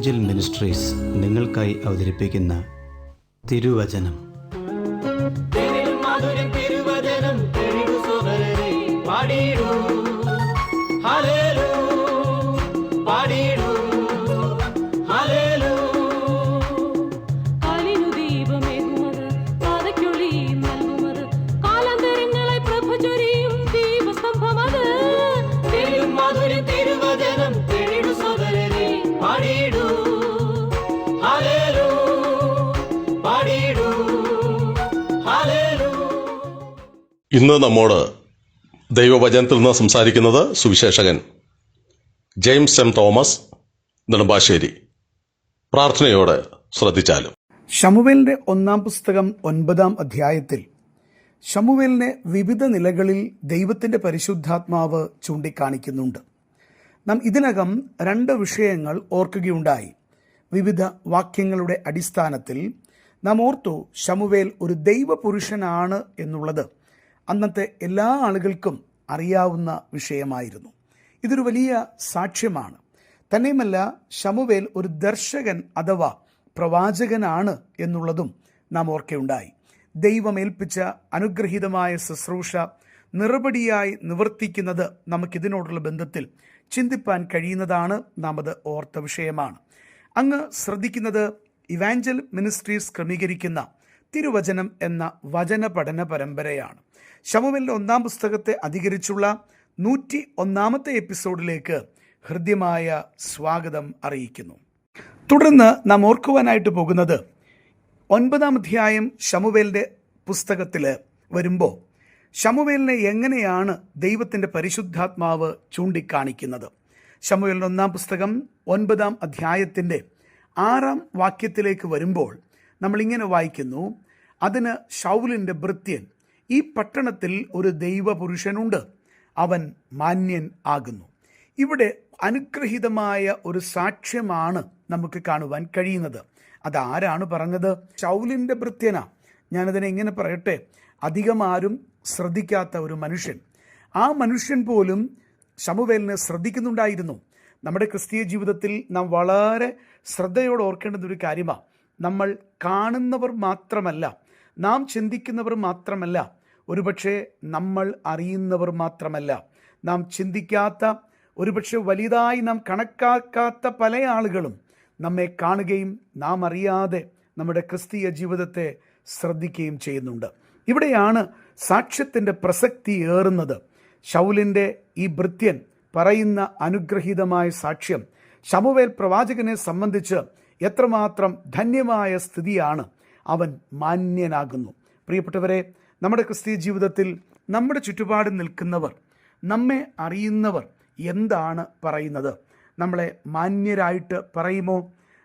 Evangel ministries നിങ്ങൾക്കായി അവതരിപ്പിക്കുന്ന തിരുവചനം. ഇന്ന് നമ്മോട് ദൈവവചനത്തിൽ നിന്ന് സംസാരിക്കുന്നത് Suviseshakan James M Thomas Nedumbassery. പ്രാർത്ഥനയോടെ ശ്രദ്ധിച്ചാലും. ശമൂവേലിന്റെ 1-ാം പുസ്തകം 9-ാം അധ്യായത്തിൽ ശമൂവേലിനെ വിവിധ നിലകളിൽ ദൈവത്തിന്റെ പരിശുദ്ധാത്മാവ് ചൂണ്ടിക്കാണിക്കുന്നുണ്ട്. നാം ഇതിനകം 2 വിഷയങ്ങൾ ഓർക്കുകയുണ്ടായി. വിവിധ വാക്യങ്ങളുടെ അടിസ്ഥാനത്തിൽ നാം ഓർത്തു ശമൂവേൽ ഒരു ദൈവപുരുഷനാണ് എന്നുള്ളത് അന്നത്തെ എല്ലാ ആളുകൾക്കും അറിയാവുന്ന വിഷയമായിരുന്നു. ഇതൊരു വലിയ സാക്ഷ്യമാണ്. തന്നെയുമല്ല, ശമൂവേൽ ഒരു ദർശകൻ അഥവാ പ്രവാചകനാണ് എന്നുള്ളതും നാം ഓർക്കുകയുണ്ടായി. ദൈവമേൽപ്പിച്ച അനുഗ്രഹീതമായ ശുശ്രൂഷ നിറപടിയായി നിവർത്തിക്കുന്നത് നമുക്കിതിനോടുള്ള ബന്ധത്തിൽ ചിന്തിപ്പാൻ കഴിയുന്നതാണ്. നാം അത് ഓർത്ത വിഷയമാണ്. അങ്ങ് ശ്രദ്ധിക്കുന്നത് ഇവാഞ്ചൽ മിനിസ്ട്രീസ് ക്രമീകരിക്കുന്ന തിരുവചനം എന്ന വചന പഠന പരമ്പരയാണ്. ശമൂവേലിന്റെ 1-ാം പുസ്തകത്തെ അധികരിച്ചുള്ള 101-ാമത്തെ എപ്പിസോഡിലേക്ക് ഹൃദ്യമായ സ്വാഗതം അറിയിക്കുന്നു. തുടർന്ന് നാം ഓർക്കുവാനായിട്ട് പോകുന്നത് 9-ാം അധ്യായം ശമൂവേലിന്റെ പുസ്തകത്തിൽ വരുമ്പോൾ ശമൂവേലിനെ എങ്ങനെയാണ് ദൈവത്തിൻ്റെ പരിശുദ്ധാത്മാവ് ചൂണ്ടിക്കാണിക്കുന്നത്. ശമൂവേലിന്റെ 1-ാം പുസ്തകം 9-ാം അധ്യായത്തിൻ്റെ 6-ാം വാക്യത്തിലേക്ക് വരുമ്പോൾ നമ്മളിങ്ങനെ വായിക്കുന്നു: അതിന് ശൗലിൻ്റെ ഭൃത്യൻ, ഈ പട്ടണത്തിൽ ഒരു ദൈവപുരുഷനുണ്ട്, അവൻ മാന്യൻ ആകുന്നു. ഇവിടെ അനുഗ്രഹീതമായ ഒരു സാക്ഷ്യമാണ് നമുക്ക് കാണുവാൻ കഴിയുന്നത്. അതാരാണ് പറഞ്ഞത്? ശൗലിൻ്റെ ഭൃത്യനാ. ഞാനതിനെ ഇങ്ങനെ പറയട്ടെ, അധികം ആരും ശ്രദ്ധിക്കാത്ത ഒരു മനുഷ്യൻ. ആ മനുഷ്യൻ പോലും ശമൂവേലിനെ ശ്രദ്ധിക്കുന്നുണ്ടായിരുന്നു. നമ്മുടെ ക്രിസ്തീയ ജീവിതത്തിൽ നാം വളരെ ശ്രദ്ധയോടെ ഓർക്കേണ്ടുന്ന ഒരു കാര്യമാണ്. നമ്മൾ കാണുന്നവർ മാത്രമല്ല, നാം ചിന്തിക്കുന്നവർ മാത്രമല്ല, ഒരുപക്ഷെ നമ്മൾ അറിയുന്നവർ മാത്രമല്ല, നാം ചിന്തിക്കാത്ത, ഒരുപക്ഷെ വലുതായി നാം കണക്കാക്കാത്ത പല ആളുകളും നമ്മെ കാണുകയും നാം അറിയാതെ നമ്മുടെ ക്രിസ്തീയ ജീവിതത്തെ ശ്രദ്ധിക്കുകയും ചെയ്യുന്നുണ്ട്. ഇവിടെയാണ് സാക്ഷ്യത്തിൻ്റെ പ്രസക്തി ഏറുന്നത്. ശൗലിൻ്റെ ഈ ഭൃത്യൻ പറയുന്ന അനുഗ്രഹീതമായ സാക്ഷ്യം ശമൂവേൽ പ്രവാചകനെ സംബന്ധിച്ച് എത്രമാത്രം ധന്യമായ സ്ഥിതിയാണ്. അവൻ മാന്യനാകുന്നു. പ്രിയപ്പെട്ടവരെ, നമ്മുടെ ക്രിസ്തീയ ജീവിതത്തിൽ നമ്മുടെ ചുറ്റുപാടും നിൽക്കുന്നവർ, നമ്മെ അറിയുന്നവർ എന്താണ് പറയുന്നത്? നമ്മളെ മാന്യരായിട്ട് പറയുമോ?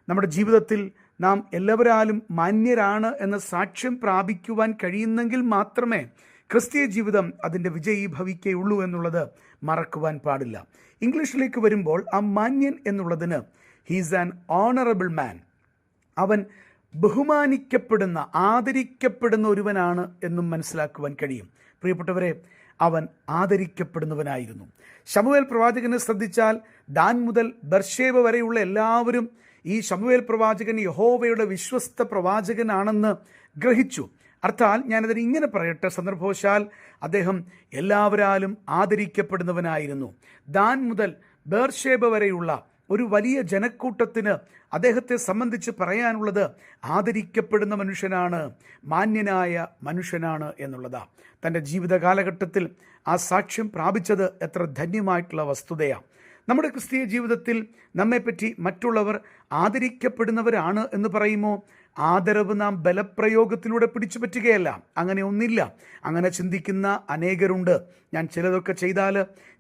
നമ്മുടെ ജീവിതത്തിൽ നാം എല്ലാവരാലും മാന്യരാണ് എന്ന സാക്ഷ്യം പ്രാപിക്കുവാൻ കഴിയുന്നെങ്കിൽ മാത്രമേ ക്രിസ്തീയ ജീവിതം അതിൻ്റെ വിജയീഭവിക്കുകയുള്ളൂ എന്നുള്ളത് മറക്കുവാൻ പാടില്ല. ഇംഗ്ലീഷിലേക്ക് വരുമ്പോൾ ആ മാന്യൻ എന്നുള്ളതിന് ഹീസ് ആൻ ഓണറബിൾ മാൻ, അവൻ ബഹുമാനിക്കപ്പെടുന്ന, ആദരിക്കപ്പെടുന്ന ഒരുവനാണ് എന്നും മനസ്സിലാക്കുവാൻ കഴിയും. പ്രിയപ്പെട്ടവരെ, അവൻ ആദരിക്കപ്പെടുന്നവനായിരുന്നു. ശമൂവേൽ പ്രവാചകനെ ശ്രദ്ധിച്ചാൽ ദാൻ മുതൽ ബർശേബ വരെയുള്ള എല്ലാവരും ഈ ശമൂവേൽ പ്രവാചകൻ യഹോവയുടെ വിശ്വസ്ത പ്രവാചകനാണെന്ന് ഗ്രഹിച്ചു. അർത്ഥാൽ ഞാനതിന് ഇങ്ങനെ പറയട്ടെ, സന്ദർഭവശാൽ അദ്ദേഹം എല്ലാവരാലും ആദരിക്കപ്പെടുന്നവനായിരുന്നു. ദാൻ മുതൽ ബേർഷേബ വരെയുള്ള ഒരു വലിയ ജനക്കൂട്ടത്തിന് അദ്ദേഹത്തെ സംബന്ധിച്ച് പറയാനുള്ളത് ആദരിക്കപ്പെടുന്ന മനുഷ്യനാണ്, മാന്യനായ മനുഷ്യനാണ് എന്നുള്ളതാണ്. തൻ്റെ ജീവിത കാലഘട്ടത്തിൽ ആ സാക്ഷ്യം പ്രാപിച്ചത് എത്ര ധന്യമായിട്ടുള്ള വസ്തുതയാണ്. നമ്മുടെ ക്രിസ്തീയ ജീവിതത്തിൽ നമ്മെപ്പറ്റി മറ്റുള്ളവർ ആദരിക്കപ്പെടുന്നവരാണ് എന്ന് പറയുമോ? ആദരവ് നാം ബലപ്രയോഗത്തിലൂടെ പിടിച്ചു പറ്റുകയല്ല. അങ്ങനെ ഒന്നില്ല. അങ്ങനെ ചിന്തിക്കുന്ന അനേകരുണ്ട്. ഞാൻ ചിലതൊക്കെ ചെയ്താൽ,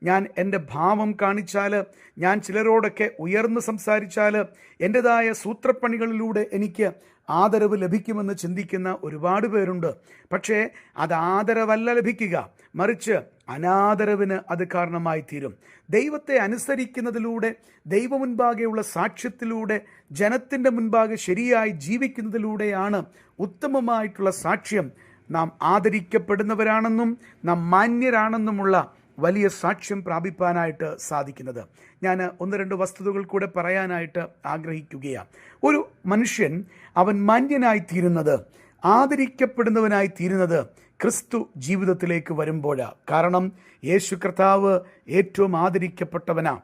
ഞാൻ എൻ്റെ ഭാവം കാണിച്ചാൽ, ഞാൻ ചിലരോടൊക്കെ ഉയർന്ന് സംസാരിച്ചാൽ, എൻ്റെതായ സൂത്രപ്പണികളിലൂടെ എനിക്ക് ആദരവ് ലഭിക്കുമെന്ന് ചിന്തിക്കുന്ന ഒരുപാട് പേരുണ്ട്. പക്ഷേ അത് ആദരവല്ല ലഭിക്കുക, മറിച്ച് അനാദരവിന് അത് കാരണമായി തീരും. ദൈവത്തെ അനുസരിക്കുന്നതിലൂടെ, ദൈവ മുൻപാകെയുള്ള സാക്ഷ്യത്തിലൂടെ, ജനത്തിൻ്റെ മുൻപാകെ ശരിയായി ജീവിക്കുന്നതിലൂടെയാണ് ഉത്തമമായിട്ടുള്ള സാക്ഷ്യം നാം ആദരിക്കപ്പെടുന്നവരാണെന്നും നാം മാന്യരാണെന്നുമുള്ള വലിയ സാക്ഷ്യം പ്രാപിപ്പാനായിട്ട് സാധിക്കുന്നത്. ഞാൻ ഒന്ന് രണ്ട് വസ്തുതകൾ കൂടെ പറയാനായിട്ട് ആഗ്രഹിക്കുകയാണ്. ഒരു മനുഷ്യൻ അവൻ മാന്യനായി തീരുന്നത്, ആദരിക്കപ്പെടുന്നവനായി തീരുന്നത് ക്രിസ്തു ജീവിതത്തിലേക്ക് വരുമ്പോഴാണ്. കാരണം യേശു കർത്താവ് ഏറ്റവും ആദരിക്കപ്പെട്ടവനാണ്.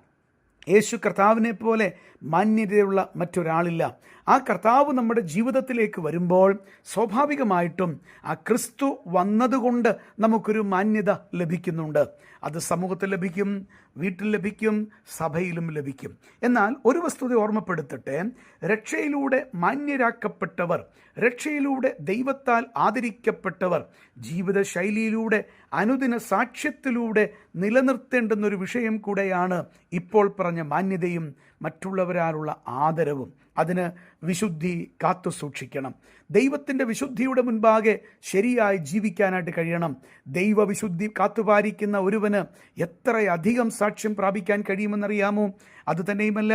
യേശു കർത്താവിനെ പോലെ മാന്യതയുള്ള മറ്റൊരാളില്ല. ആ കർത്താവ് നമ്മുടെ ജീവിതത്തിലേക്ക് വരുമ്പോൾ സ്വാഭാവികമായിട്ടും ആ ക്രിസ്തു വന്നതുകൊണ്ട് നമുക്കൊരു മാന്യത ലഭിക്കുന്നുണ്ട്. അത് സമൂഹത്തിൽ ലഭിക്കും, വീട്ടിൽ ലഭിക്കും, സഭയിലും ലഭിക്കും. എന്നാൽ ഒരു വസ്തുത ഓർമ്മപ്പെടുത്തട്ടെ, രക്ഷയിലൂടെ മാന്യരാക്കപ്പെട്ടവർ, രക്ഷയിലൂടെ ദൈവത്താൽ ആദരിക്കപ്പെട്ടവർ ജീവിതശൈലിയിലൂടെ അനുദിന സാക്ഷ്യത്തിലൂടെ നിലനിർത്തേണ്ടുന്നൊരു വിഷയം കൂടെയാണ് ഇപ്പോൾ പറഞ്ഞ മാന്യതയും മറ്റുള്ളവരാലുള്ള ആദരവും. അതിന് വിശുദ്ധി കാത്തു സൂക്ഷിക്കണം. ദൈവത്തിൻ്റെ വിശുദ്ധിയുടെ മുൻപാകെ ശരിയായി ജീവിക്കാനായിട്ട് കഴിയണം. ദൈവവിശുദ്ധി കാത്തുപാലിക്കുന്ന ഒരുവന് എത്രയധികം സാക്ഷ്യം പ്രാപിക്കാൻ കഴിയുമെന്നറിയാമോ? അതുതന്നെയുമല്ല,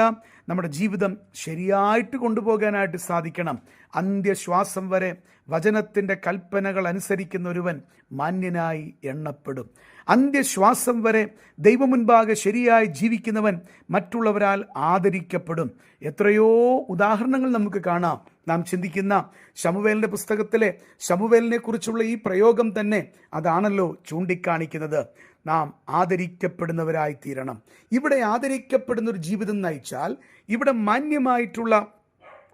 നമ്മുടെ ജീവിതം ശരിയായിട്ട് കൊണ്ടുപോകാനായിട്ട് സാധിക്കണം. അന്ത്യശ്വാസം വരെ വചനത്തിൻ്റെ കൽപ്പനകൾ അനുസരിക്കുന്ന ഒരുവൻ മാന്യനായി എണ്ണപ്പെടും. അന്ത്യശ്വാസം വരെ ദൈവമുൻപാകെ ശരിയായി ജീവിക്കുന്നവൻ മറ്റുള്ളവരാൽ ആദരിക്കപ്പെടും. എത്രയോ ഉദാഹരണങ്ങൾ നമുക്ക് കാണാം. നാം ചിന്തിക്കുന്ന ശമൂവേലിൻ്റെ പുസ്തകത്തിലെ ശമൂവേലിനെ കുറിച്ചുള്ള ഈ പ്രയോഗം തന്നെ അതാണല്ലോ ചൂണ്ടിക്കാണിക്കുന്നത്. നാം ആദരിക്കപ്പെടുന്നവരായി തീരണം. ഇവിടെ ആദരിക്കപ്പെടുന്ന ഒരു ജീവിതം നയിച്ചാൽ, ഇവിടെ മാന്യമായിട്ടുള്ള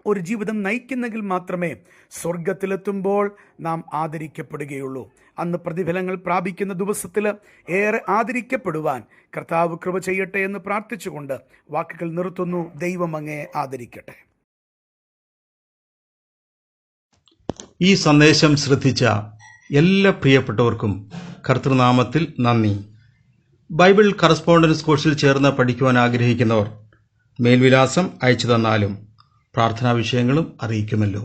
ഒരു ജീവിതം നയിക്കുന്നെങ്കിൽ മാത്രമേ സ്വർഗത്തിലെത്തുമ്പോൾ നാം ആദരിക്കപ്പെടുകയുള്ളൂ. അന്ന് പ്രതിഫലങ്ങൾ പ്രാപിക്കുന്ന ദിവസത്തിൽ ഏറെ ആദരിക്കപ്പെടുവാൻ കർത്താവ് കൃപ ചെയ്യട്ടെ എന്ന് പ്രാർത്ഥിച്ചുകൊണ്ട് വാക്കുകൾ നിർത്തുന്നു. ദൈവം അങ്ങേ ആദരിക്കട്ടെ. ഈ സന്ദേശം ശ്രദ്ധിച്ച എല്ലാ പ്രിയപ്പെട്ടവർക്കും കർത്തൃനാമത്തിൽ നന്ദി. ബൈബിൾ കറസ്പോണ്ടൻസ് കോഴ്സിൽ ചേർന്ന് പഠിക്കുവാൻ ആഗ്രഹിക്കുന്നവർ മേൽവിലാസം അയച്ചു തന്നാലും പ്രാർത്ഥനാ വിഷയങ്ങളും അറിയിക്കുമല്ലോ.